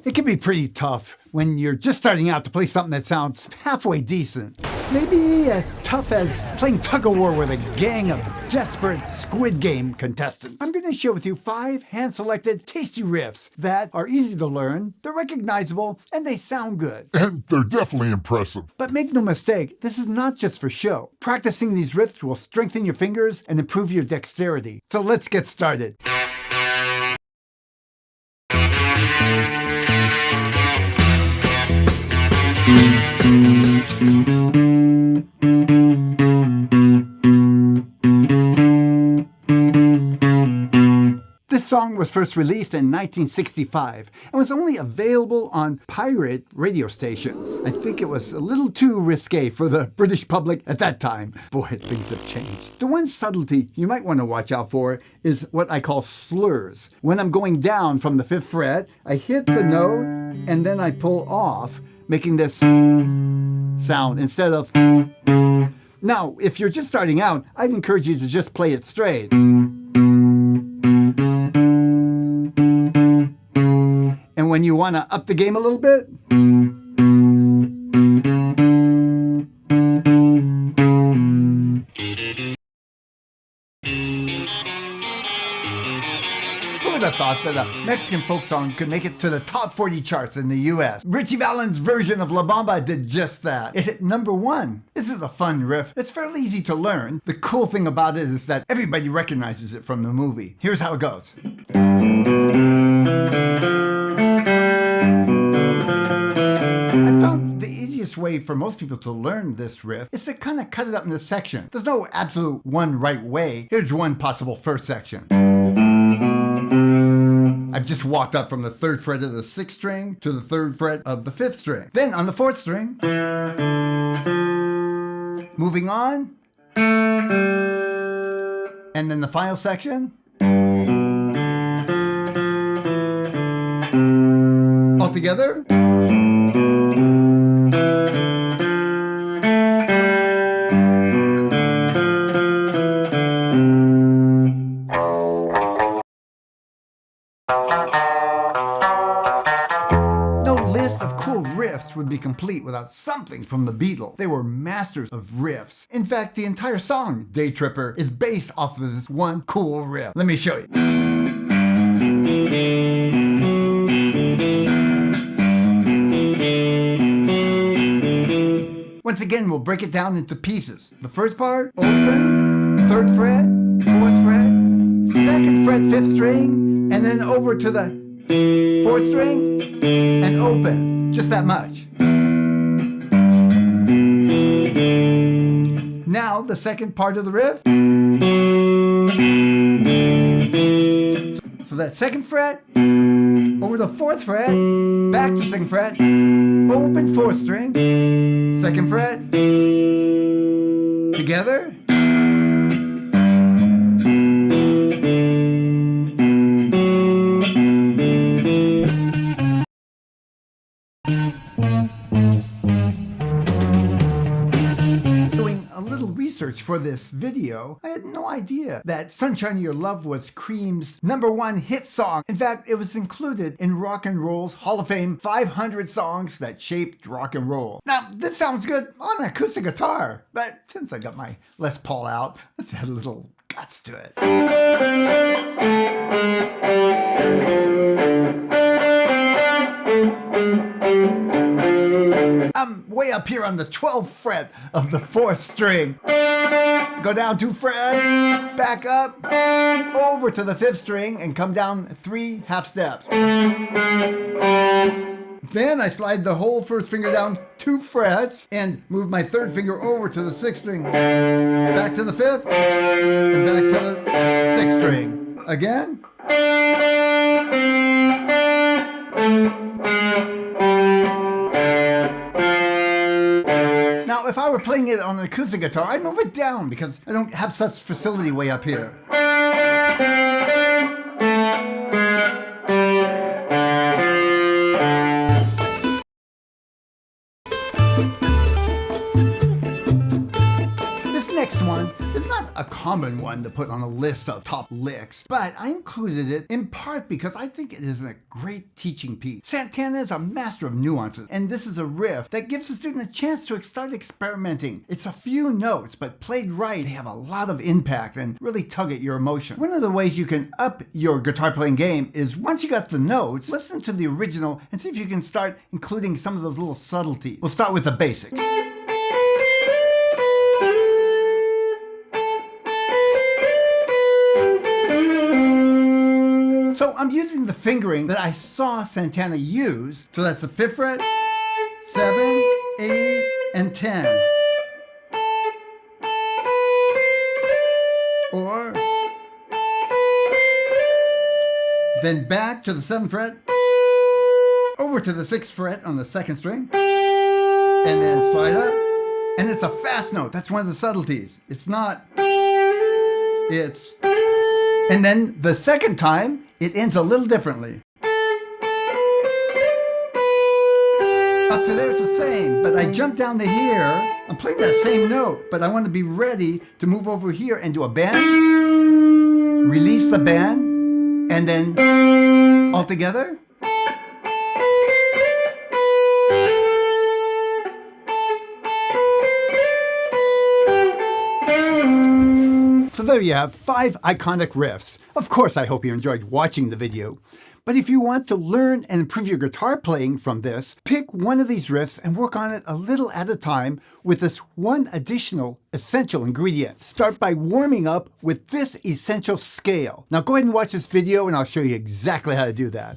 It can be pretty tough when you're just starting out to play something that sounds halfway decent. Maybe as tough as playing tug-of-war with a gang of desperate Squid Game contestants. I'm going to share with you 5 hand-selected tasty riffs that are easy to learn, they're recognizable, and they sound good. And they're definitely impressive. But make no mistake, this is not just for show. Practicing these riffs will strengthen your fingers and improve your dexterity. So let's get started. This song was first released in 1965 and was only available on pirate radio stations. I think it was a little too risque for the British public at that time. Boy, things have changed. The one subtlety you might want to watch out for is what I call slurs. When I'm going down from the 5th fret, I hit the note and then I pull off, making this sound instead of. Now, if you're just starting out, I'd encourage you to just play it straight. And when you want to up the game a little bit, who would have thought that a Mexican folk song could make it to the top 40 charts in the US? Richie Valens' version of La Bamba did just that. It hit #1. This is a fun riff. It's fairly easy to learn. The cool thing about it is that everybody recognizes it from the movie. Here's how it goes. I found the easiest way for most people to learn this riff is to kind of cut it up into sections. There's no absolute one right way. Here's one possible first section. I've just walked up from the 3rd fret of the 6th string to the 3rd fret of the 5th string. Then on the 4th string, moving on, and then the final section, all together. Riffs would be complete without something from the Beatles. They were masters of riffs. In fact, the entire song, Day Tripper, is based off of this one cool riff. Let me show you. Once again, we'll break it down into pieces. The first part, open, 3rd fret, 4th fret, 2nd fret, 5th string, and then over to the 4th string, and open. Just that much. Now, the second part of the riff. So that 2nd fret, over the 4th fret, back to 2nd fret, open 4th string, 2nd fret, together. For this video, I had no idea that Sunshine of Your Love was Cream's #1 hit song. In fact, it was included in Rock and Roll's Hall of Fame 500 songs that shaped rock and roll. Now, this sounds good on acoustic guitar, but since I got my Les Paul out, let's add a little guts to it. I'm way up here on the 12th fret of the 4th string. Go down 2 frets, back up, over to the 5th string, and come down 3 half steps. Then I slide the whole 1st finger down 2 frets and move my 3rd finger over to the 6th string. Back to the 5th, and back to the 6th string. Again. Now, if I were playing it on an acoustic guitar, I'd move it down because I don't have such facility way up here. This next one is not a common one to put on a list of top licks, but I included it in part because I think it is a great teaching piece. Santana is a master of nuances, and this is a riff that gives the student a chance to start experimenting. It's a few notes, but played right, they have a lot of impact and really tug at your emotion. One of the ways you can up your guitar playing game is once you got the notes, listen to the original and see if you can start including some of those little subtleties. We'll start with the basics. So I'm using the fingering that I saw Santana use. So that's the 5th fret, 7, 8, and 10. Or then back to the 7th fret, over to the 6th fret on the 2nd string, and then slide up. And it's a fast note. That's one of the subtleties. It's not, it's, and then the second time, it ends a little differently. Up to there, it's the same, but I jump down to here. I'm playing that same note, but I want to be ready to move over here and do a bend, release the bend, and then all together. So there you have 5 iconic riffs. Of course, I hope you enjoyed watching the video. But if you want to learn and improve your guitar playing from this, pick one of these riffs and work on it a little at a time with this one additional essential ingredient. Start by warming up with this essential scale. Now go ahead and watch this video and I'll show you exactly how to do that.